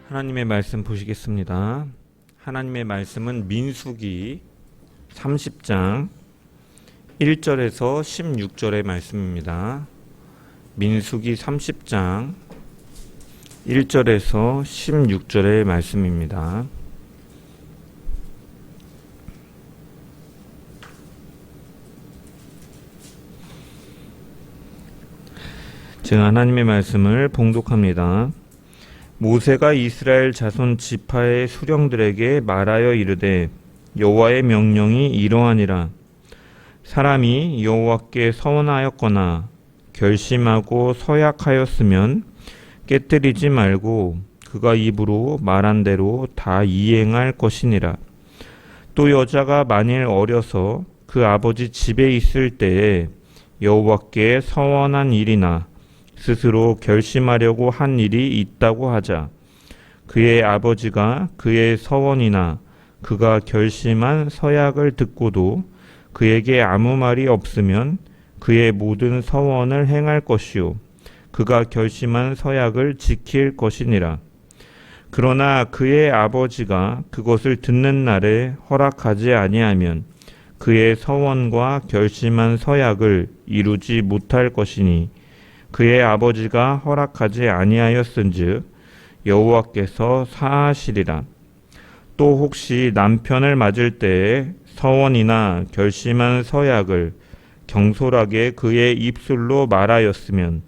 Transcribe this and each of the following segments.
하나님의 말씀 보시겠습니다. 하나님의 말씀은 민수기 30장 1절에서 16절의 말씀입니다. 민수기 30장 1절에서 16절의 말씀입니다. 제가 하나님의 말씀을 봉독합니다. 모세가 이스라엘 자손 지파의 수령들에게 말하여 이르되 여호와의 명령이 이러하니라. 사람이 여호와께 서원하였거나 결심하고 서약하였으면 깨뜨리지 말고 그가 입으로 말한 대로 다 이행할 것이니라. 또 여자가 만일 어려서 그 아버지 집에 있을 때에 여호와께 서원한 일이나 스스로 결심하려고 한 일이 있다고 하자. 그의 아버지가 그의 서원이나 그가 결심한 서약을 듣고도 그에게 아무 말이 없으면 그의 모든 서원을 행할 것이요 그가 결심한 서약을 지킬 것이니라. 그러나 그의 아버지가 그것을 듣는 날에 허락하지 아니하면 그의 서원과 결심한 서약을 이루지 못할 것이니 그의 아버지가 허락하지 아니하였은즉 여호와께서 사하시리라. 또 혹시 남편을 맞을 때에 서원이나 결심한 서약을 경솔하게 그의 입술로 말하였으면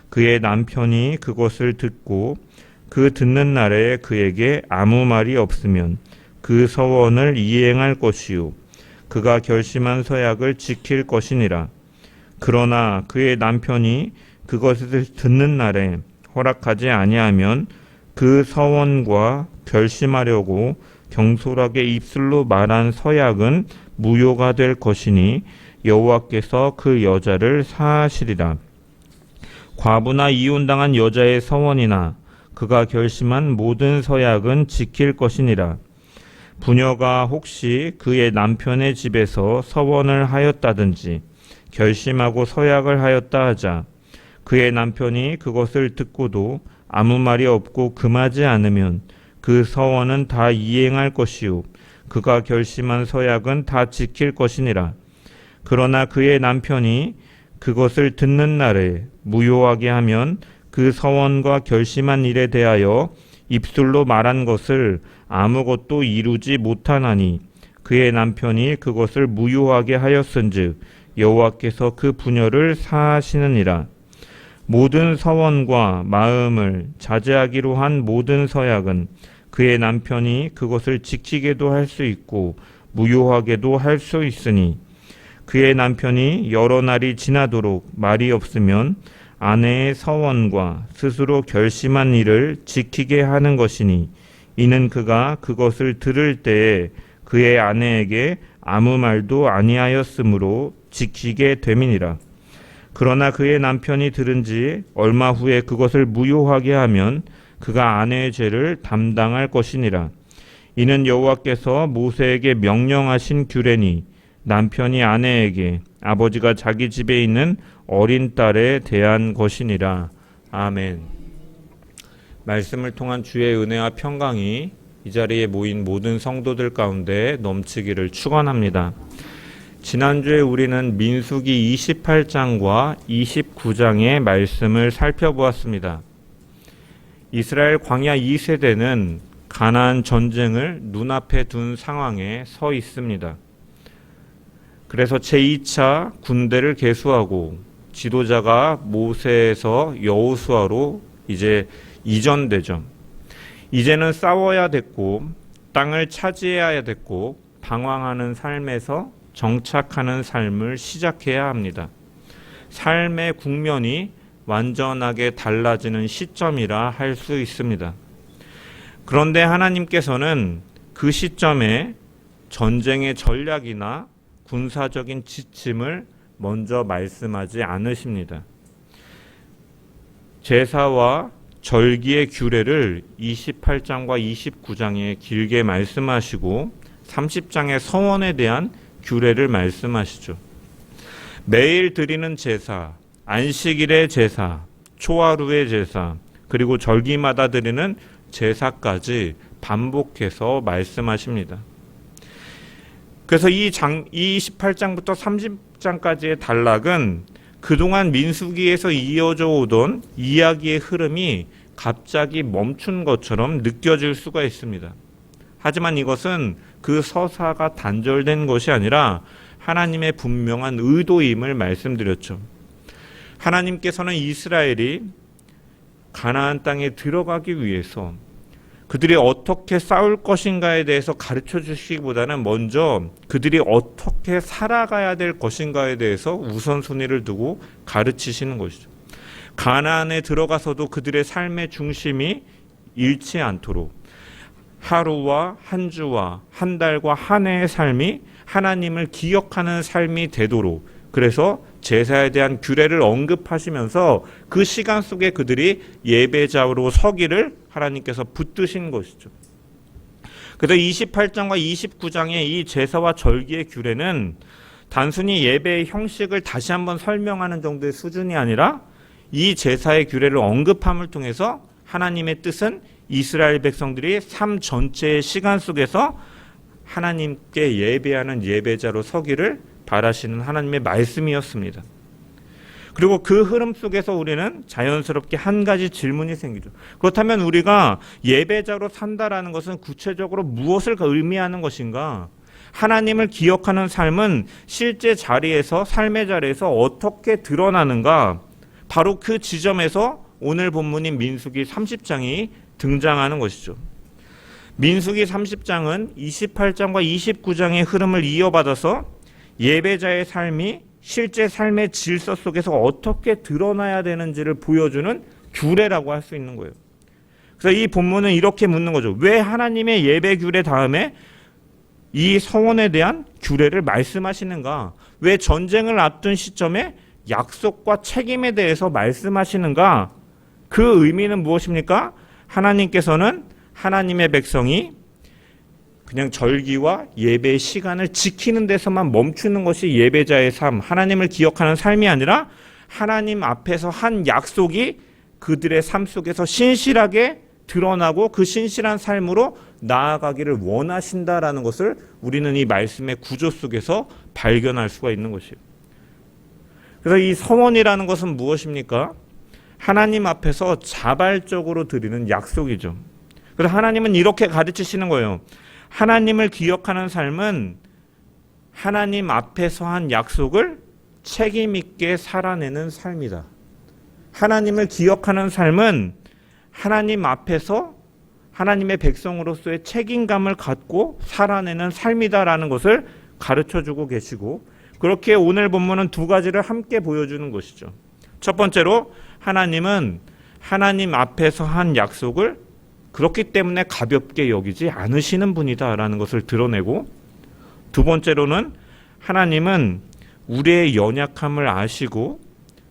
그의 남편이 그것을 듣고 그 듣는 날에 그에게 아무 말이 없으면 그 서원을 이행할 것이요 그가 결심한 서약을 지킬 것이니라. 그러나 그의 남편이 그것을 듣는 날에 허락하지 아니하면 그 서원과 결심하려고 경솔하게 입술로 말한 서약은 무효가 될 것이니 여호와께서 그 여자를 사하시리라. 과부나 이혼당한 여자의 서원이나 그가 결심한 모든 서약은 지킬 것이니라. 부녀가 혹시 그의 남편의 집에서 서원을 하였다든지 결심하고 서약을 하였다 하자 그의 남편이 그것을 듣고도 아무 말이 없고 금하지 않으면 그 서원은 다 이행할 것이요 그가 결심한 서약은 다 지킬 것이니라. 그러나 그의 남편이 그것을 듣는 날에 무효하게 하면 그 서원과 결심한 일에 대하여 입술로 말한 것을 아무것도 이루지 못하나니 그의 남편이 그것을 무효하게 하였은즉 여호와께서 그 부녀를 사하시느니라. 모든 서원과 마음을 자제하기로 한 모든 서약은 그의 남편이 그것을 지키게도 할 수 있고 무효하게도 할 수 있으니 그의 남편이 여러 날이 지나도록 말이 없으면 아내의 서원과 스스로 결심한 일을 지키게 하는 것이니 이는 그가 그것을 들을 때에 그의 아내에게 아무 말도 아니하였으므로 지키게 됨이니라. 그러나 그의 남편이 들은 지 얼마 후에 그것을 무효하게 하면 그가 아내의 죄를 담당할 것이니라. 이는 여호와께서 모세에게 명령하신 규례니 남편이 아내에게 아버지가 자기 집에 있는 어린 딸에 대한 것이니라. 아멘. 말씀을 통한 주의 은혜와 평강이 이 자리에 모인 모든 성도들 가운데 넘치기를 축원합니다. 지난주에 우리는 민수기 28장과 29장의 말씀을 살펴보았습니다. 이스라엘 광야 2세대는 가나안 전쟁을 눈앞에 둔 상황에 서 있습니다. 그래서 제2차 군대를 개수하고 지도자가 모세에서 여호수아로 이제 이전되죠. 이제는 싸워야 됐고 땅을 차지해야 됐고 방황하는 삶에서 정착하는 삶을 시작해야 합니다. 삶의 국면이 완전하게 달라지는 시점이라 할 수 있습니다. 그런데 하나님께서는 그 시점에 전쟁의 전략이나 군사적인 지침을 먼저 말씀하지 않으십니다. 제사와 절기의 규례를 28장과 29장에 길게 말씀하시고 30장의 서원에 대한 규례를 말씀하시죠. 매일 드리는 제사, 안식일의 제사, 초하루의 제사, 그리고 절기마다 드리는 제사까지 반복해서 말씀하십니다. 그래서 이 28장부터 30장까지의 단락은 그동안 민수기에서 이어져 오던 이야기의 흐름이 갑자기 멈춘 것처럼 느껴질 수가 있습니다. 하지만 이것은 그 서사가 단절된 것이 아니라 하나님의 분명한 의도임을 말씀드렸죠. 하나님께서는 이스라엘이 가나안 땅에 들어가기 위해서 그들이 어떻게 싸울 것인가에 대해서 가르쳐 주시기보다는 먼저 그들이 어떻게 살아가야 될 것인가에 대해서 우선순위를 두고 가르치시는 것이죠. 가나안에 들어가서도 그들의 삶의 중심이 잃지 않도록 하루와 한 주와 한 달과 한 해의 삶이 하나님을 기억하는 삶이 되도록, 그래서 제사에 대한 규례를 언급하시면서 그 시간 속에 그들이 예배자로 서기를 하나님께서 붙드신 것이죠. 그래서 28장과 29장의 이 제사와 절기의 규례는 단순히 예배의 형식을 다시 한번 설명하는 정도의 수준이 아니라 이 제사의 규례를 언급함을 통해서 하나님의 뜻은 이스라엘 백성들이 삶 전체의 시간 속에서 하나님께 예배하는 예배자로 서기를 바라시는 하나님의 말씀이었습니다. 그리고 그 흐름 속에서 우리는 자연스럽게 한 가지 질문이 생기죠. 그렇다면 우리가 예배자로 산다라는 것은 구체적으로 무엇을 의미하는 것인가? 하나님을 기억하는 삶은 실제 자리에서, 삶의 자리에서 어떻게 드러나는가? 바로 그 지점에서 오늘 본문인 민수기 30장이 등장하는 것이죠. 민수기 30장은 28장과 29장의 흐름을 이어받아서 예배자의 삶이 실제 삶의 질서 속에서 어떻게 드러나야 되는지를 보여주는 규례라고 할 수 있는 거예요. 그래서 이 본문은 이렇게 묻는 거죠. 왜 하나님의 예배 규례 다음에 이 서원에 대한 규례를 말씀하시는가? 왜 전쟁을 앞둔 시점에 약속과 책임에 대해서 말씀하시는가? 그 의미는 무엇입니까? 하나님께서는 하나님의 백성이 그냥 절기와 예배의 시간을 지키는 데서만 멈추는 것이 예배자의 삶, 하나님을 기억하는 삶이 아니라 하나님 앞에서 한 약속이 그들의 삶 속에서 신실하게 드러나고 그 신실한 삶으로 나아가기를 원하신다라는 것을 우리는 이 말씀의 구조 속에서 발견할 수가 있는 것이에요. 그래서 이 서원이라는 것은 무엇입니까? 하나님 앞에서 자발적으로 드리는 약속이죠. 그래서 하나님은 이렇게 가르치시는 거예요. 하나님을 기억하는 삶은 하나님 앞에서 한 약속을 책임 있게 살아내는 삶이다. 하나님을 기억하는 삶은 하나님 앞에서 하나님의 백성으로서의 책임감을 갖고 살아내는 삶이다라는 것을 가르쳐주고 계시고, 그렇게 오늘 본문은 두 가지를 함께 보여주는 것이죠. 첫 번째로 하나님은 하나님 앞에서 한 약속을 그렇기 때문에 가볍게 여기지 않으시는 분이다라는 것을 드러내고, 두 번째로는 하나님은 우리의 연약함을 아시고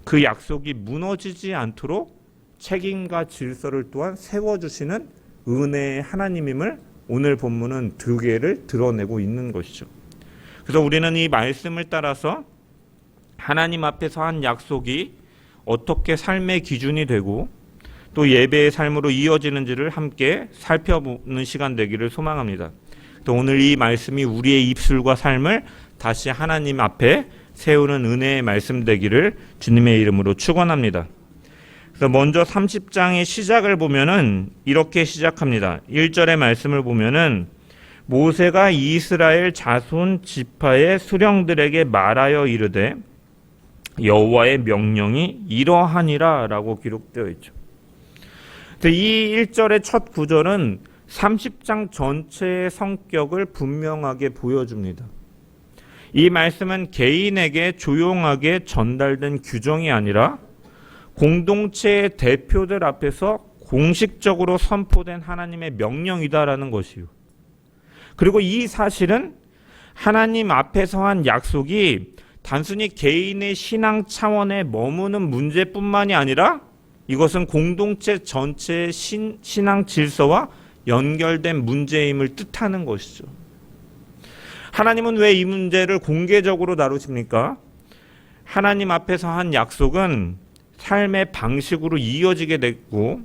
그 약속이 무너지지 않도록 책임과 질서를 또한 세워주시는 은혜의 하나님임을 오늘 본문은 두 개를 드러내고 있는 것이죠. 그래서 우리는 이 말씀을 따라서 하나님 앞에서 한 약속이 어떻게 삶의 기준이 되고 또 예배의 삶으로 이어지는지를 함께 살펴보는 시간 되기를 소망합니다. 또 오늘 이 말씀이 우리의 입술과 삶을 다시 하나님 앞에 세우는 은혜의 말씀 되기를 주님의 이름으로 축원합니다. 그래서 먼저 30장의 시작을 보면은 이렇게 시작합니다. 1절의 말씀을 보면은 모세가 이스라엘 자손 지파의 수령들에게 말하여 이르되 여호와의 명령이 이러하니라 라고 기록되어 있죠. 이 1절의 첫 구절은 30장 전체의 성격을 분명하게 보여줍니다. 이 말씀은 개인에게 조용하게 전달된 규정이 아니라 공동체의 대표들 앞에서 공식적으로 선포된 하나님의 명령이다라는 것이요. 그리고 이 사실은 하나님 앞에서 한 약속이 단순히 개인의 신앙 차원에 머무는 문제뿐만이 아니라 이것은 공동체 전체의 신앙 질서와 연결된 문제임을 뜻하는 것이죠. 하나님은 왜 이 문제를 공개적으로 다루십니까? 하나님 앞에서 한 약속은 삶의 방식으로 이어지게 됐고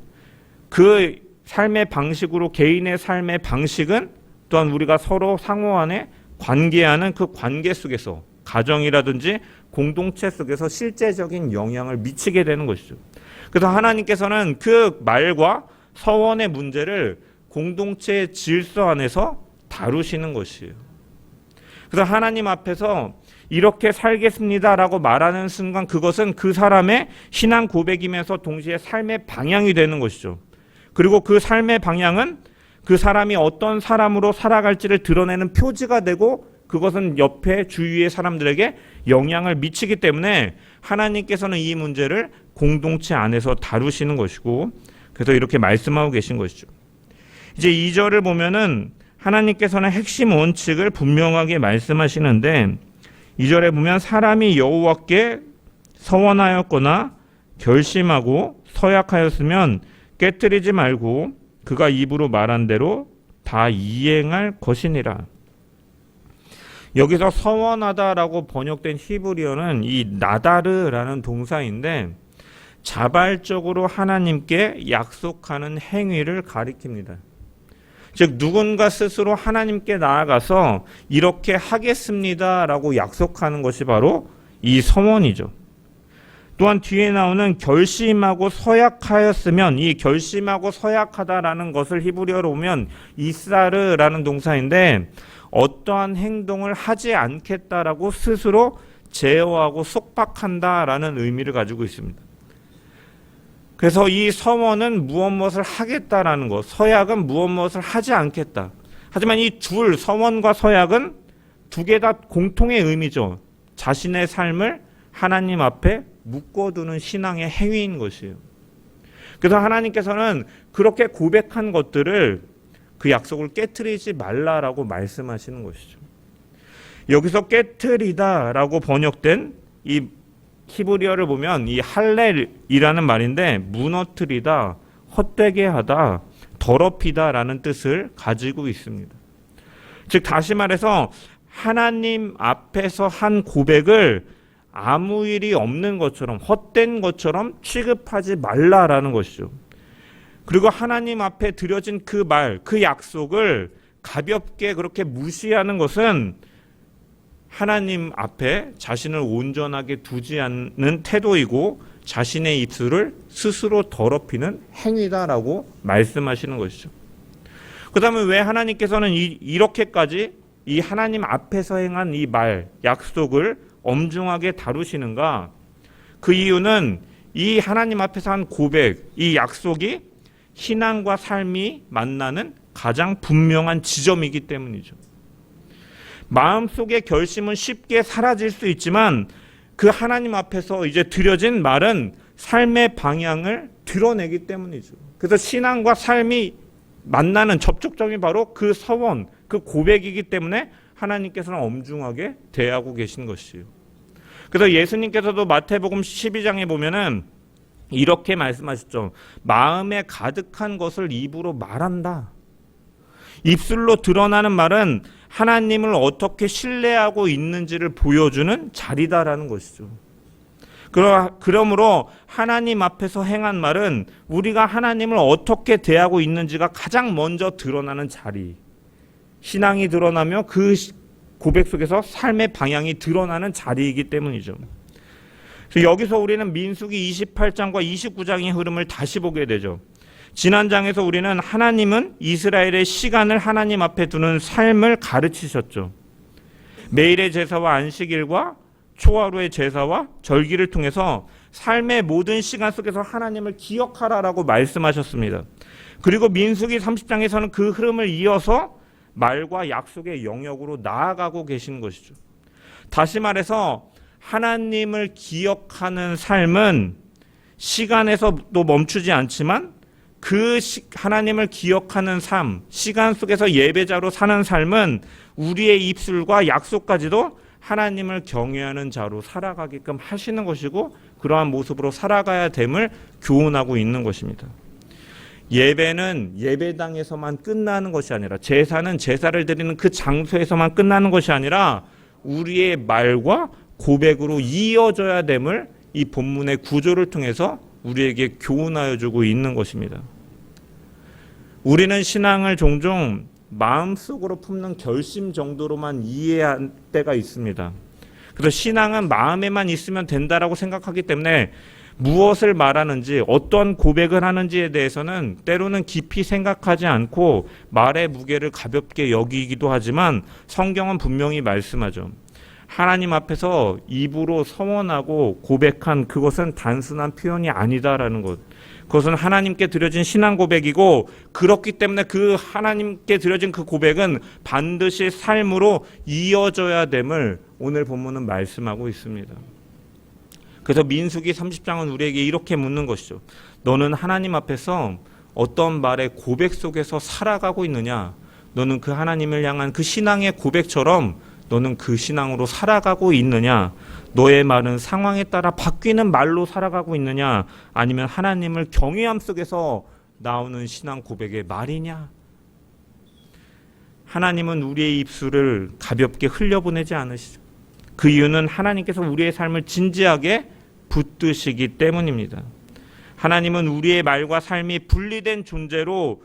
그 삶의 방식으로 개인의 삶의 방식은 또한 우리가 서로 상호간에 관계하는 그 관계 속에서 가정이라든지 공동체 속에서 실제적인 영향을 미치게 되는 것이죠. 그래서 하나님께서는 그 말과 서원의 문제를 공동체의 질서 안에서 다루시는 것이에요. 그래서 하나님 앞에서 이렇게 살겠습니다라고 말하는 순간 그것은 그 사람의 신앙 고백이면서 동시에 삶의 방향이 되는 것이죠. 그리고 그 삶의 방향은 그 사람이 어떤 사람으로 살아갈지를 드러내는 표지가 되고 그것은 옆에 주위의 사람들에게 영향을 미치기 때문에 하나님께서는 이 문제를 공동체 안에서 다루시는 것이고 그래서 이렇게 말씀하고 계신 것이죠. 이제 2절을 보면은 하나님께서는 핵심 원칙을 분명하게 말씀하시는데 2절에 보면 사람이 여호와께 서원하였거나 결심하고 서약하였으면 깨뜨리지 말고 그가 입으로 말한 대로 다 이행할 것이니라. 여기서 서원하다라고 번역된 히브리어는 이 나다르라는 동사인데 자발적으로 하나님께 약속하는 행위를 가리킵니다. 즉 누군가 스스로 하나님께 나아가서 이렇게 하겠습니다라고 약속하는 것이 바로 이 서원이죠. 또한 뒤에 나오는 결심하고 서약하였으면 이 결심하고 서약하다라는 것을 히브리어로 보면 이사르라는 동사인데 어떠한 행동을 하지 않겠다라고 스스로 제어하고 속박한다라는 의미를 가지고 있습니다. 그래서 이 서원은 무엇을 하겠다라는 것, 서약은 무엇을 하지 않겠다. 하지만 이 둘 서원과 서약은 두 개 다 공통의 의미죠. 자신의 삶을 하나님 앞에 묶어두는 신앙의 행위인 것이에요. 그래서 하나님께서는 그렇게 고백한 것들을 그 약속을 깨트리지 말라라고 말씀하시는 것이죠. 여기서 깨트리다라고 번역된 이 히브리어를 보면 이 할렐이라는 말인데 무너뜨리다, 헛되게 하다, 더럽히다라는 뜻을 가지고 있습니다. 즉 다시 말해서 하나님 앞에서 한 고백을 아무 일이 없는 것처럼 헛된 것처럼 취급하지 말라라는 것이죠. 그리고 하나님 앞에 드려진 그 말, 그 약속을 가볍게 그렇게 무시하는 것은 하나님 앞에 자신을 온전하게 두지 않는 태도이고 자신의 입술을 스스로 더럽히는 행위다라고 말씀하시는 것이죠. 그 다음에 왜 하나님께서는 이렇게까지 이 하나님 앞에서 행한 이 말, 약속을 엄중하게 다루시는가? 그 이유는 이 하나님 앞에서 한 고백, 이 약속이 신앙과 삶이 만나는 가장 분명한 지점이기 때문이죠. 마음속의 결심은 쉽게 사라질 수 있지만 그 하나님 앞에서 이제 드려진 말은 삶의 방향을 드러내기 때문이죠. 그래서 신앙과 삶이 만나는 접촉점이 바로 그 서원, 그 고백이기 때문에 하나님께서는 엄중하게 대하고 계신 것이에요. 그래서 예수님께서도 마태복음 12장에 보면은 이렇게 말씀하셨죠. 마음에 가득한 것을 입으로 말한다. 입술로 드러나는 말은 하나님을 어떻게 신뢰하고 있는지를 보여주는 자리다라는 것이죠. 그러므로 하나님 앞에서 행한 말은 우리가 하나님을 어떻게 대하고 있는지가 가장 먼저 드러나는 자리. 신앙이 드러나며 그 고백 속에서 삶의 방향이 드러나는 자리이기 때문이죠. 그래서 여기서 우리는 민수기 28장과 29장의 흐름을 다시 보게 되죠. 지난 장에서 우리는 하나님은 이스라엘의 시간을 하나님 앞에 두는 삶을 가르치셨죠. 매일의 제사와 안식일과 초하루의 제사와 절기를 통해서 삶의 모든 시간 속에서 하나님을 기억하라라고 말씀하셨습니다. 그리고 민수기 30장에서는 그 흐름을 이어서 말과 약속의 영역으로 나아가고 계신 것이죠. 다시 말해서 하나님을 기억하는 삶은 시간에서도 멈추지 않지만 그 하나님을 기억하는 삶, 시간 속에서 예배자로 사는 삶은 우리의 입술과 약속까지도 하나님을 경외하는 자로 살아가게끔 하시는 것이고 그러한 모습으로 살아가야 됨을 교훈하고 있는 것입니다. 예배는 예배당에서만 끝나는 것이 아니라 제사는 제사를 드리는 그 장소에서만 끝나는 것이 아니라 우리의 말과 고백으로 이어져야 됨을 이 본문의 구조를 통해서 우리에게 교훈하여 주고 있는 것입니다. 우리는 신앙을 종종 마음속으로 품는 결심 정도로만 이해할 때가 있습니다. 그래서 신앙은 마음에만 있으면 된다라고 생각하기 때문에 무엇을 말하는지 어떤 고백을 하는지에 대해서는 때로는 깊이 생각하지 않고 말의 무게를 가볍게 여기기도 하지만 성경은 분명히 말씀하죠. 하나님 앞에서 입으로 서원하고 고백한 그것은 단순한 표현이 아니다라는 것. 그것은 하나님께 드려진 신앙 고백이고, 그렇기 때문에 그 하나님께 드려진 그 고백은 반드시 삶으로 이어져야 됨을 오늘 본문은 말씀하고 있습니다. 그래서 민수기 30장은 우리에게 이렇게 묻는 것이죠. 너는 하나님 앞에서 어떤 말의 고백 속에서 살아가고 있느냐? 너는 그 하나님을 향한 그 신앙의 고백처럼 너는 그 신앙으로 살아가고 있느냐? 너의 말은 상황에 따라 바뀌는 말로 살아가고 있느냐? 아니면 하나님을 경외함 속에서 나오는 신앙 고백의 말이냐? 하나님은 우리의 입술을 가볍게 흘려보내지 않으시죠. 그 이유는 하나님께서 우리의 삶을 진지하게 붙드시기 때문입니다. 하나님은 우리의 말과 삶이 분리된 존재로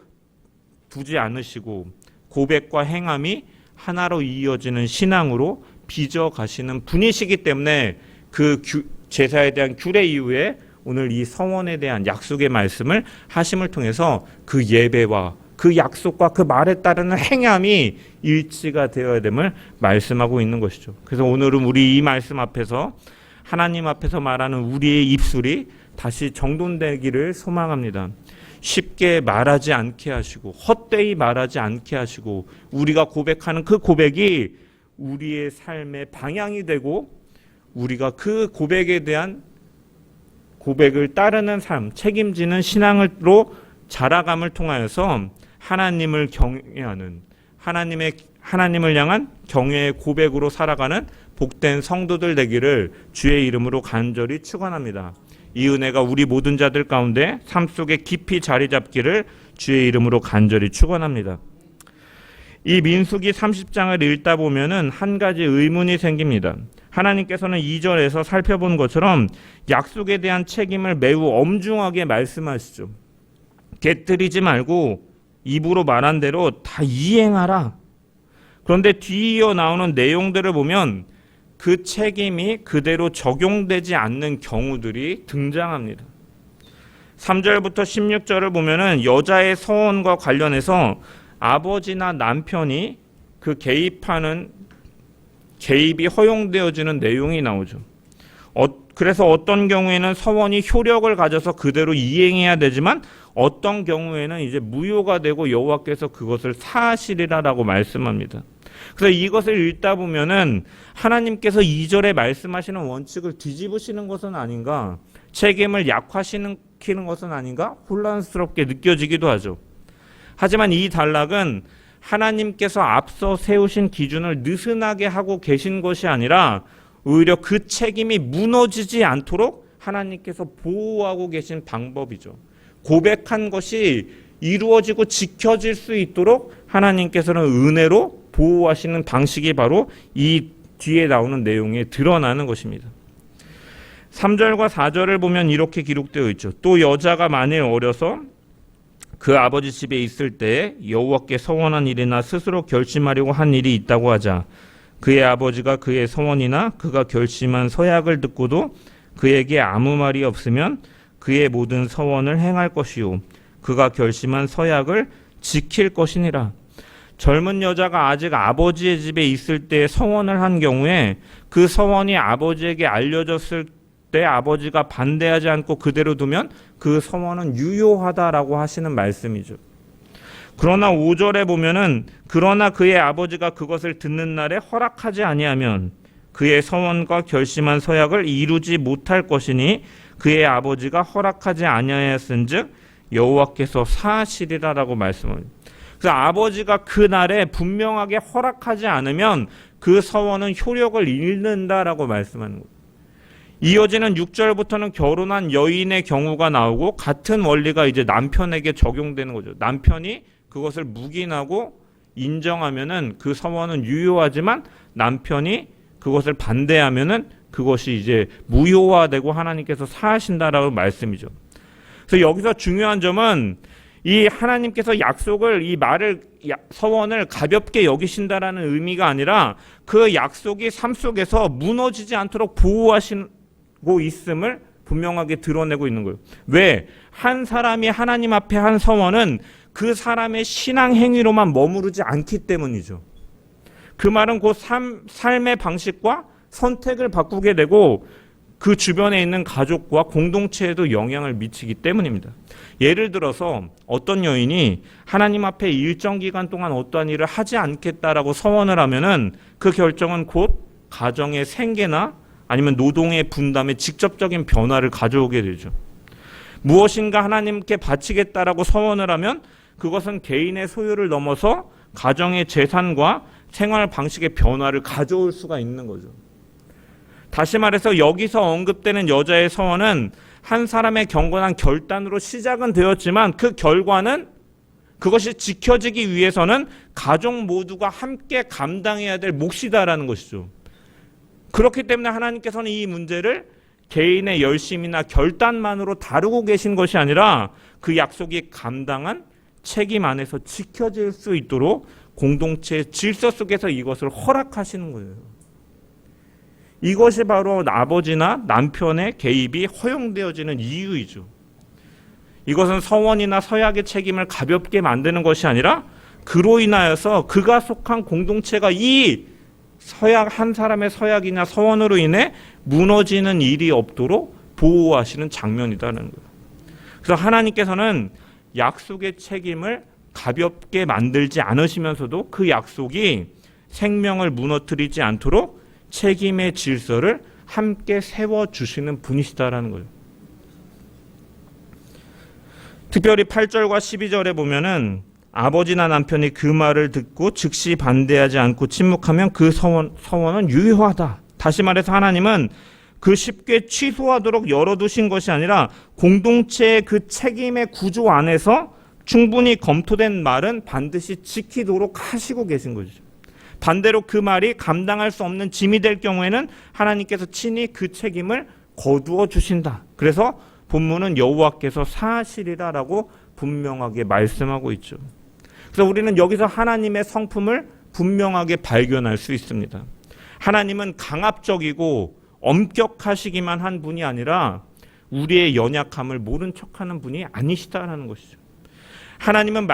두지 않으시고 고백과 행함이 하나로 이어지는 신앙으로 빚어 가시는 분이시기 때문에 그 제사에 대한 규례 이후에 오늘 이 서원에 대한 약속의 말씀을 하심을 통해서 그 예배와 그 약속과 그 말에 따르는 행함이 일치가 되어야 됨을 말씀하고 있는 것이죠. 그래서 오늘은 우리 이 말씀 앞에서 하나님 앞에서 말하는 우리의 입술이 다시 정돈되기를 소망합니다. 쉽게 말하지 않게 하시고 헛되이 말하지 않게 하시고 우리가 고백하는 그 고백이 우리의 삶의 방향이 되고 우리가 그 고백에 대한 고백을 따르는 삶, 책임지는 신앙으로 자라감을 통하여서 하나님을 경외하는 하나님을 향한 경외의 고백으로 살아가는 복된 성도들 되기를 주의 이름으로 간절히 축원합니다. 이 은혜가 우리 모든 자들 가운데 삶 속에 깊이 자리 잡기를 주의 이름으로 간절히 축원합니다. 이 민수기 30장을 읽다 보면은 한 가지 의문이 생깁니다. 하나님께서는 2절에서 살펴본 것처럼 약속에 대한 책임을 매우 엄중하게 말씀하시죠. 곁들이지 말고 입으로 말한 대로 다 이행하라. 그런데 뒤이어 나오는 내용들을 보면 그 책임이 그대로 적용되지 않는 경우들이 등장합니다. 3절부터 16절을 보면은 여자의 서원과 관련해서 아버지나 남편이 그 개입이 허용되어지는 내용이 나오죠. 그래서 어떤 경우에는 서원이 효력을 가져서 그대로 이행해야 되지만 어떤 경우에는 이제 무효가 되고 여호와께서 그것을 사하시리라라고 말씀합니다. 그래서 이것을 읽다 보면은 하나님께서 2절에 말씀하시는 원칙을 뒤집으시는 것은 아닌가, 책임을 약화시키는 것은 아닌가 혼란스럽게 느껴지기도 하죠. 하지만 이 단락은 하나님께서 앞서 세우신 기준을 느슨하게 하고 계신 것이 아니라 오히려 그 책임이 무너지지 않도록 하나님께서 보호하고 계신 방법이죠. 고백한 것이 이루어지고 지켜질 수 있도록 하나님께서는 은혜로 보호하시는 방식이 바로 이 뒤에 나오는 내용에 드러나는 것입니다. 3절과 4절을 보면 이렇게 기록되어 있죠. 또 여자가 만일 어려서 그 아버지 집에 있을 때 여호와께 서원한 일이나 스스로 결심하려고 한 일이 있다고 하자. 그의 아버지가 그의 서원이나 그가 결심한 서약을 듣고도 그에게 아무 말이 없으면 그의 모든 서원을 행할 것이요 그가 결심한 서약을 지킬 것이니라. 젊은 여자가 아직 아버지의 집에 있을 때 서원을 한 경우에 그 서원이 아버지에게 알려졌을 때 아버지가 반대하지 않고 그대로 두면 그 서원은 유효하다라고 하시는 말씀이죠. 그러나 5절에 보면은 그러나 그의 아버지가 그것을 듣는 날에 허락하지 아니하면 그의 서원과 결심한 서약을 이루지 못할 것이니 그의 아버지가 허락하지 아니하였은즉 여호와께서 사하시리라라고 말씀합니다. 그래서 아버지가 그 날에 분명하게 허락하지 않으면 그 서원은 효력을 잃는다라고 말씀하는 거예요. 이어지는 6절부터는 결혼한 여인의 경우가 나오고 같은 원리가 이제 남편에게 적용되는 거죠. 남편이 그것을 묵인하고 인정하면은 그 서원은 유효하지만 남편이 그것을 반대하면은 그것이 이제 무효화되고 하나님께서 사하신다라고 말씀이죠. 그래서 여기서 중요한 점은 이 하나님께서 약속을, 이 말을, 서원을 가볍게 여기신다라는 의미가 아니라 그 약속이 삶 속에서 무너지지 않도록 보호하시고 있음을 분명하게 드러내고 있는 거예요. 왜? 한 사람이 하나님 앞에 한 서원은 그 사람의 신앙 행위로만 머무르지 않기 때문이죠. 그 말은 곧 삶의 방식과 선택을 바꾸게 되고 그 주변에 있는 가족과 공동체에도 영향을 미치기 때문입니다. 예를 들어서 어떤 여인이 하나님 앞에 일정 기간 동안 어떠한 일을 하지 않겠다라고 서원을 하면은 그 결정은 곧 가정의 생계나 아니면 노동의 분담에 직접적인 변화를 가져오게 되죠. 무엇인가 하나님께 바치겠다라고 서원을 하면 그것은 개인의 소유를 넘어서 가정의 재산과 생활 방식의 변화를 가져올 수가 있는 거죠. 다시 말해서 여기서 언급되는 여자의 서원은 한 사람의 경건한 결단으로 시작은 되었지만 그 결과는 그것이 지켜지기 위해서는 가족 모두가 함께 감당해야 될 몫이다라는 것이죠. 그렇기 때문에 하나님께서는 이 문제를 개인의 열심이나 결단만으로 다루고 계신 것이 아니라 그 약속이 감당한 책임 안에서 지켜질 수 있도록 공동체의 질서 속에서 이것을 허락하시는 거예요. 이것이 바로 아버지나 남편의 개입이 허용되어지는 이유이죠. 이것은 서원이나 서약의 책임을 가볍게 만드는 것이 아니라 그로 인하여서 그가 속한 공동체가 이 서약, 한 사람의 서약이나 서원으로 인해 무너지는 일이 없도록 보호하시는 장면이라는 거예요. 그래서 하나님께서는 약속의 책임을 가볍게 만들지 않으시면서도 그 약속이 생명을 무너뜨리지 않도록 책임의 질서를 함께 세워주시는 분이시다라는 거예요. 특별히 8절과 12절에 보면은 아버지나 남편이 그 말을 듣고 즉시 반대하지 않고 침묵하면 그 서원은 유효하다. 다시 말해서 하나님은 그 쉽게 취소하도록 열어두신 것이 아니라 공동체의 그 책임의 구조 안에서 충분히 검토된 말은 반드시 지키도록 하시고 계신 거죠. 반대로 그 말이 감당할 수 없는 짐이 될 경우에는 하나님께서 친히 그 책임을 거두어 주신다. 그래서 본문은 여호와께서 사하시리라라고 분명하게 말씀하고 있죠. 그래서 우리는 여기서 하나님의 성품을 분명하게 발견할 수 있습니다. 하나님은 강압적이고 엄격하시기만 한 분이 아니라 우리의 연약함을 모른 척하는 분이 아니시다라는 것이죠. 하나님은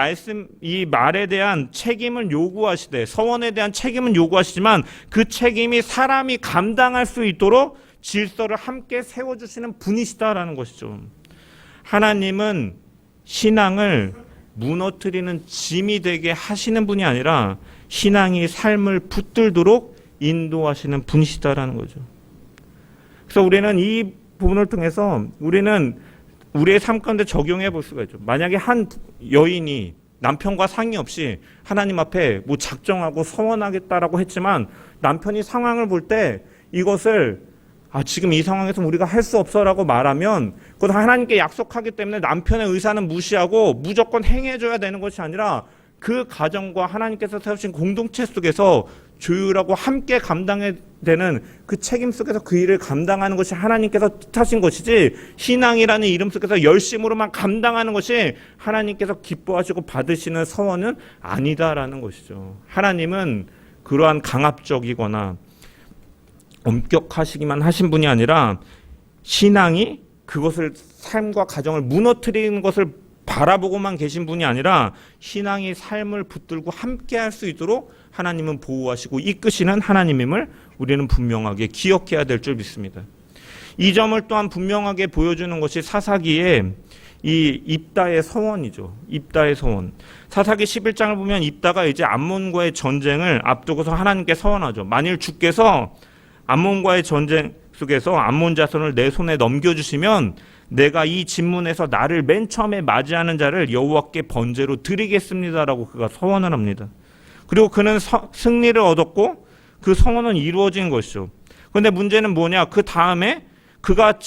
이 말에 대한 책임을 요구하시되 서원에 대한 책임은 요구하시지만 그 책임이 사람이 감당할 수 있도록 질서를 함께 세워주시는 분이시다라는 것이죠. 하나님은 신앙을 무너뜨리는 짐이 되게 하시는 분이 아니라 신앙이 삶을 붙들도록 인도하시는 분이시다라는 거죠. 그래서 우리는 이 부분을 통해서 우리는 우리의 삶 가운데 적용해 볼 수가 있죠. 만약에 한 여인이 남편과 상의 없이 하나님 앞에 뭐 작정하고 서원하겠다라고 했지만 남편이 상황을 볼 때 이것을 지금 이 상황에서 우리가 할 수 없어라고 말하면 그것 하나님께 약속하기 때문에 남편의 의사는 무시하고 무조건 행해줘야 되는 것이 아니라 그 가정과 하나님께서 세우신 공동체 속에서 조율하고 함께 감당해야 되는 그 책임 속에서 그 일을 감당하는 것이 하나님께서 뜻하신 것이지 신앙이라는 이름 속에서 열심으로만 감당하는 것이 하나님께서 기뻐하시고 받으시는 서원은 아니다라는 것이죠. 하나님은 그러한 강압적이거나 엄격하시기만 하신 분이 아니라 신앙이 그것을 삶과 가정을 무너뜨리는 것을 바라보고만 계신 분이 아니라 신앙이 삶을 붙들고 함께 할 수 있도록 하나님은 보호하시고 이끄시는 하나님임을 우리는 분명하게 기억해야 될 줄 믿습니다. 이 점을 또한 분명하게 보여주는 것이 사사기의 이 입다의 서원이죠. 입다의 서원. 사사기 11장을 보면 입다가 이제 암몬과의 전쟁을 앞두고서 하나님께 서원하죠. 만일 주께서 암몬과의 전쟁 속에서 암몬 자손을 내 손에 넘겨주시면 내가 이 진문에서 나를 맨 처음에 맞이하는 자를 여호와께 번제로 드리겠습니다라고 그가 서원을 합니다. 그리고 그는 승리를 얻었고 그 서원은 이루어진 것이죠. 그런데 문제는 뭐냐? 그 다음에 그가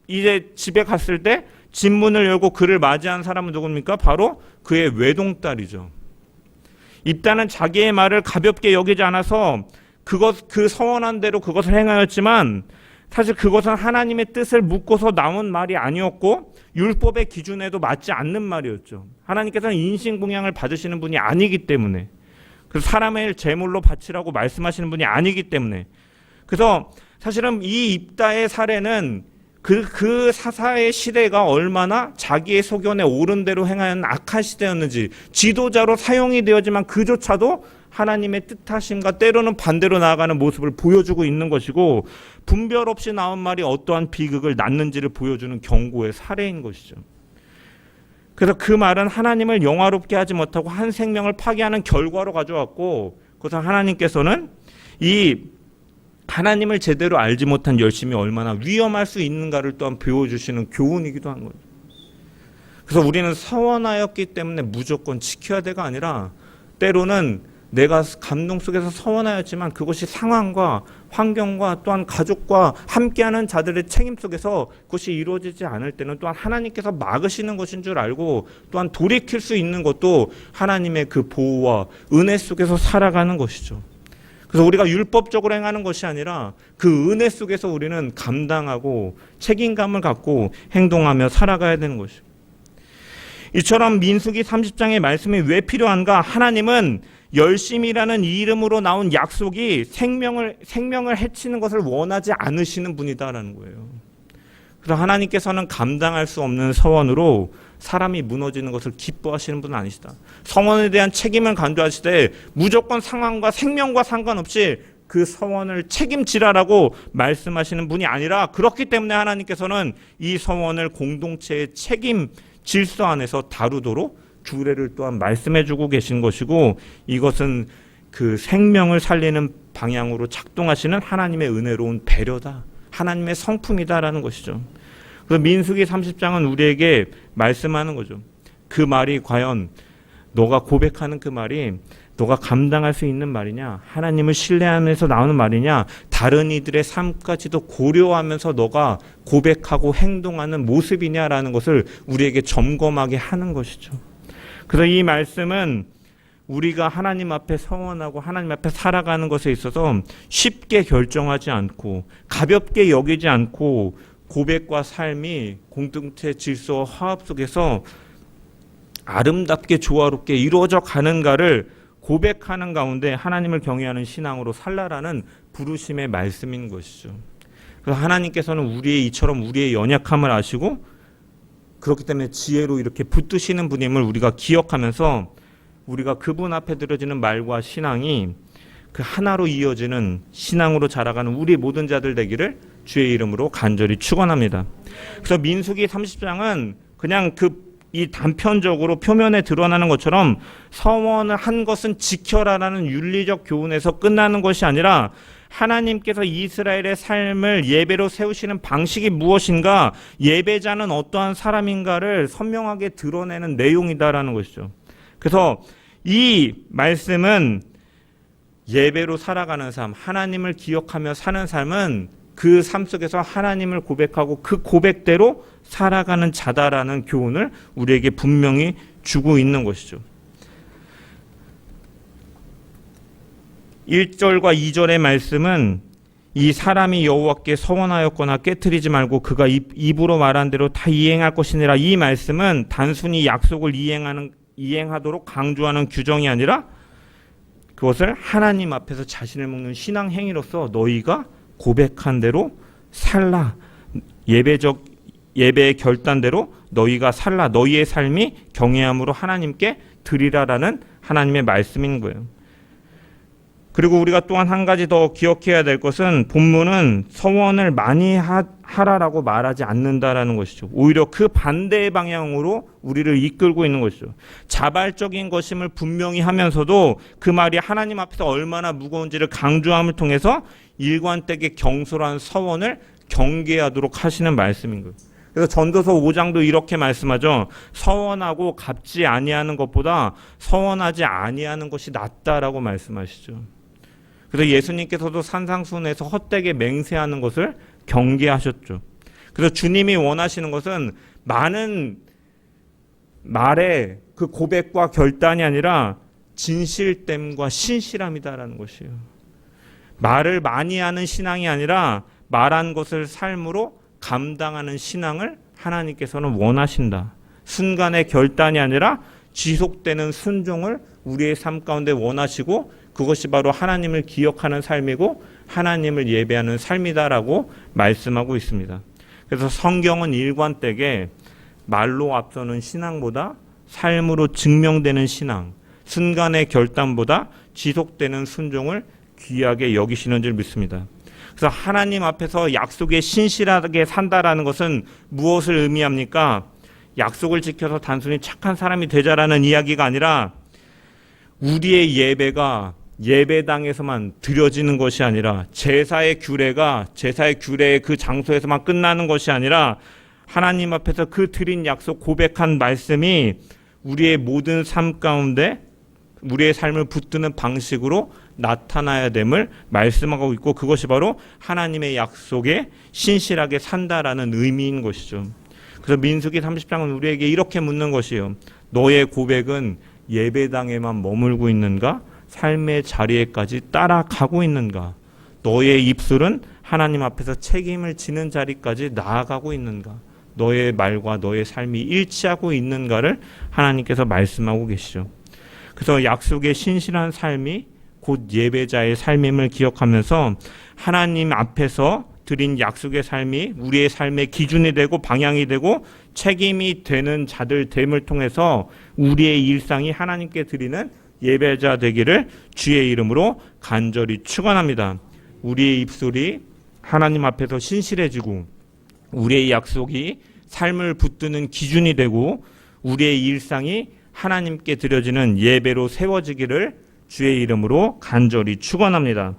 이제 집에 갔을 때 진문을 열고 그를 맞이한 사람은 누굽니까? 바로 그의 외동딸이죠. 입다는 자기의 말을 가볍게 여기지 않아서 그 서원한 대로 그것을 행하였지만 사실 그것은 하나님의 뜻을 묻고서 나온 말이 아니었고 율법의 기준에도 맞지 않는 말이었죠. 하나님께서는 인신공양을 받으시는 분이 아니기 때문에, 그래서 사람의 제물로 바치라고 말씀하시는 분이 아니기 때문에, 그래서 사실은 이 입다의 사례는 그 사사의 시대가 얼마나 자기의 소견에 옳은 대로 행하는 악한 시대였는지, 지도자로 사용이 되었지만 그조차도 하나님의 뜻하심과 때로는 반대로 나아가는 모습을 보여주고 있는 것이고, 분별 없이 나온 말이 어떠한 비극을 낳는지를 보여주는 경고의 사례인 것이죠. 그래서 그 말은 하나님을 영화롭게 하지 못하고 한 생명을 파괴하는 결과로 가져왔고, 그래서 하나님께서는 이 하나님을 제대로 알지 못한 열심이 얼마나 위험할 수 있는가를 또한 보여주시는 교훈이기도 한 거죠. 그래서 우리는 서원하였기 때문에 무조건 지켜야 돼가 아니라, 때로는 내가 감동 속에서 서원하였지만 그것이 상황과 환경과 또한 가족과 함께하는 자들의 책임 속에서 그것이 이루어지지 않을 때는 또한 하나님께서 막으시는 것인 줄 알고, 또한 돌이킬 수 있는 것도 하나님의 그 보호와 은혜 속에서 살아가는 것이죠. 그래서 우리가 율법적으로 행하는 것이 아니라 그 은혜 속에서 우리는 감당하고 책임감을 갖고 행동하며 살아가야 되는 것이죠. 이처럼 민수기 30장의 말씀이 왜 필요한가? 하나님은 열심이라는 이름으로 나온 약속이 생명을 해치는 것을 원하지 않으시는 분이다라는 거예요. 그래서 하나님께서는 감당할 수 없는 서원으로 사람이 무너지는 것을 기뻐하시는 분은 아니시다. 서원에 대한 책임을 간주하시되 무조건 상황과 생명과 상관없이 그 서원을 책임지라라고 말씀하시는 분이 아니라, 그렇기 때문에 하나님께서는 이 서원을 공동체의 책임 질서 안에서 다루도록 규례를 또한 말씀해주고 계신 것이고, 이것은 그 생명을 살리는 방향으로 작동하시는 하나님의 은혜로운 배려다, 하나님의 성품이다라는 것이죠. 그래서 민수기 30장은 우리에게 말씀하는 거죠. 그 말이 과연 너가 고백하는 그 말이 너가 감당할 수 있는 말이냐, 하나님을 신뢰하면서 나오는 말이냐, 다른 이들의 삶까지도 고려하면서 너가 고백하고 행동하는 모습이냐라는 것을 우리에게 점검하게 하는 것이죠. 그래서 이 말씀은 우리가 하나님 앞에 서원하고 하나님 앞에 살아가는 것에 있어서 쉽게 결정하지 않고 가볍게 여기지 않고, 고백과 삶이 공동체 질서와 화합 속에서 아름답게 조화롭게 이루어져 가는가를 고백하는 가운데 하나님을 경외하는 신앙으로 살라라는 부르심의 말씀인 것이죠. 그래서 하나님께서는 이처럼 우리의 연약함을 아시고, 그렇기 때문에 지혜로 이렇게 붙드시는 분임을 우리가 기억하면서 우리가 그분 앞에 드려지는 말과 신앙이 그 하나로 이어지는 신앙으로 자라가는 우리 모든 자들 되기를 주의 이름으로 간절히 축원합니다. 그래서 민수기 30장은 그냥 이 단편적으로 표면에 드러나는 것처럼 서원을 한 것은 지켜라라는 윤리적 교훈에서 끝나는 것이 아니라, 하나님께서 이스라엘의 삶을 예배로 세우시는 방식이 무엇인가, 예배자는 어떠한 사람인가를 선명하게 드러내는 내용이다라는 것이죠. 그래서 이 말씀은 예배로 살아가는 삶, 하나님을 기억하며 사는 삶은 그 삶 속에서 하나님을 고백하고 그 고백대로 살아가는 자다라는 교훈을 우리에게 분명히 주고 있는 것이죠. 1절과 2절의 말씀은 이 사람이 여호와께 서원하였거나 깨트리지 말고 그가 입으로 말한 대로 다 이행할 것이니라, 이 말씀은 단순히 약속을 이행하도록 강조하는 규정이 아니라 그것을 하나님 앞에서 자신을 먹는 신앙 행위로서 너희가 고백한 대로 살라, 예배의 결단대로 너희가 살라, 너희의 삶이 경외함으로 하나님께 드리라라는 하나님의 말씀인 거예요. 그리고 우리가 또한 한 가지 더 기억해야 될 것은, 본문은 서원을 많이 하라라고 말하지 않는다라는 것이죠. 오히려 그 반대의 방향으로 우리를 이끌고 있는 것이죠. 자발적인 것임을 분명히 하면서도 그 말이 하나님 앞에서 얼마나 무거운지를 강조함을 통해서 일관되게 경솔한 서원을 경계하도록 하시는 말씀인 거예요. 그래서 전도서 5장도 이렇게 말씀하죠. 서원하고 갚지 아니하는 것보다 서원하지 아니하는 것이 낫다라고 말씀하시죠. 그래서 예수님께서도 산상수훈에서 헛되게 맹세하는 것을 경계하셨죠. 그래서 주님이 원하시는 것은 많은 말의 그 고백과 결단이 아니라 진실됨과 신실함이다라는 것이에요. 말을 많이 하는 신앙이 아니라 말한 것을 삶으로 감당하는 신앙을 하나님께서는 원하신다. 순간의 결단이 아니라 지속되는 순종을 우리의 삶 가운데 원하시고 그것이 바로 하나님을 기억하는 삶이고 하나님을 예배하는 삶이다라고 말씀하고 있습니다. 그래서 성경은 일관되게 말로 앞서는 신앙보다 삶으로 증명되는 신앙, 순간의 결단보다 지속되는 순종을 귀하게 여기시는 줄 믿습니다. 그래서 하나님 앞에서 약속에 신실하게 산다라는 것은 무엇을 의미합니까? 약속을 지켜서 단순히 착한 사람이 되자라는 이야기가 아니라 우리의 예배가 예배당에서만 드려지는 것이 아니라 제사의 규례의 그 장소에서만 끝나는 것이 아니라 하나님 앞에서 그 드린 약속 고백한 말씀이 우리의 모든 삶 가운데 우리의 삶을 붙드는 방식으로 나타나야 됨을 말씀하고 있고 그것이 바로 하나님의 약속에 신실하게 산다라는 의미인 것이죠. 그래서 민수기 30장은 우리에게 이렇게 묻는 것이에요. 너의 고백은 예배당에만 머물고 있는가? 삶의 자리에까지 따라가고 있는가? 너의 입술은 하나님 앞에서 책임을 지는 자리까지 나아가고 있는가? 너의 말과 너의 삶이 일치하고 있는가를 하나님께서 말씀하고 계시죠. 그래서 약속의 신실한 삶이 곧 예배자의 삶임을 기억하면서 하나님 앞에서 드린 약속의 삶이 우리의 삶의 기준이 되고 방향이 되고 책임이 되는 자들 됨을 통해서 우리의 일상이 하나님께 드리는 예배자 되기를 주의 이름으로 간절히 축원합니다. 우리의 입술이 하나님 앞에서 신실해지고 우리의 약속이 삶을 붙드는 기준이 되고 우리의 일상이 하나님께 드려지는 예배로 세워지기를 주의 이름으로 간절히 축원합니다.